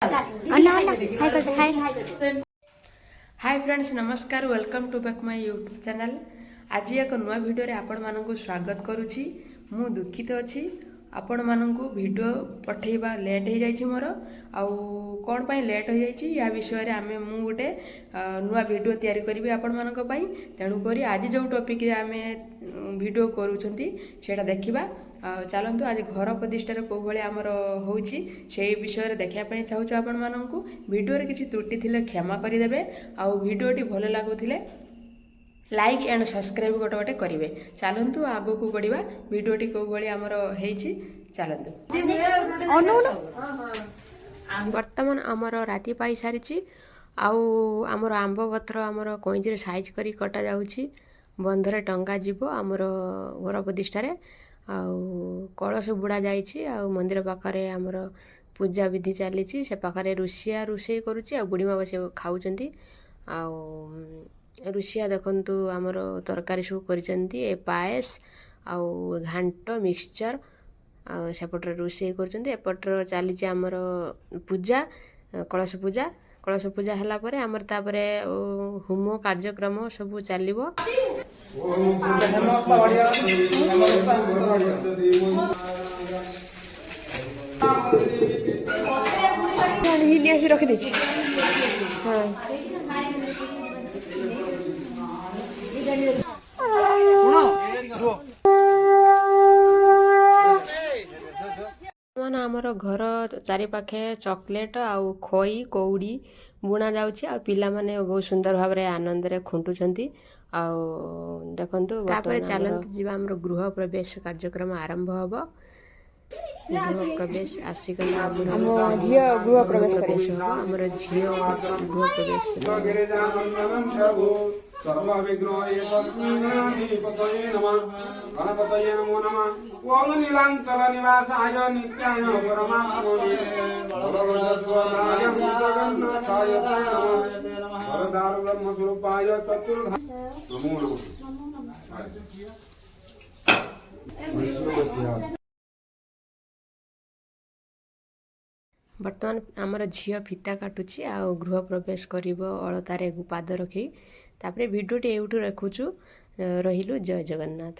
हाय friends नमस्कार welcome to back my YouTube channel. आज एक नुआ वीडियो रे आपण मानकु स्वागत करुछि। मु दुखित अछि आपण मानकु वीडियो पठेबा लेट हो जाइछि मोर आउ कोन पई लेट हो जाइछि या विषय रे आमे मु गोटे नुआ वीडियो तयारी करबी आपण मानक पई। तेणु करी आज जो टॉपिक रे आमे वीडियो करूछंती सेटा देखिबा। चलतु आज घर प्रतिष्ठार कौ भाई आमर होची से विषय देखा चाहूँ आपण मानक वीडियो किसी त्रुटि थिले क्षमा करदे। आउ वीडियोटी भल लगुले लाइक एंड सब्सक्राइब गोटे गोटे करेंगे। चलतु आग को बढ़िया वीडियोटी कौ भाई आमर होची चलतु। बर्तमान आमर राति पाई सारी आमर आंब पत्र आमर कईचि साइज कर कटा जाऊँगी बंधरे टंगा जीव आमर घर प्रतिष्ठार कलश बुड़ा जाइए मंदिर पाखे आमर पूजा विधि चली से पाखे रुषिया रोषे करुच्ची बुढ़ीमा बस खाऊँ रुषिया देखु आमर तरकारी सब कर पायस आउ घांट मिक्सचर सेपटे रोषे करपटर चली आमर पूजा कलश पूजा है पर आमर तापर होम कार्यक्रम सब चलो। रखी आमर घर चारिपाखे चॉकलेट आउ खई कौड़ी बुणा जाउछि आ पिला माने बहुत सुंदर भाव में आनंद रे खुंटुछंती। देखंतु तापर चलंतु जीवा हमर गृह प्रवेश कार्यक्रम आरंभ हबो। गृह प्रवेश आसीगला हम झियो गृह प्रवेश करे हमर झियो गृह प्रवेश सर्व विघ्नो एतस्मिन्नाधिपतये नमः गणपतये नमो नमः ओम नीलांचल निवासाय नित्याय परमात्मने भगवतस्वराय जगन्नाथाय नमः वरदार ब्रह्म स्वरूपाय चतुर्धा नमो नमः। बर्तमान आमर झील फिता काटुची आ गृह प्रवेश कर अलतार पाद रखी तापर भिडियोटी एवठू रखुचु रहिलु। जय जगन्नाथ।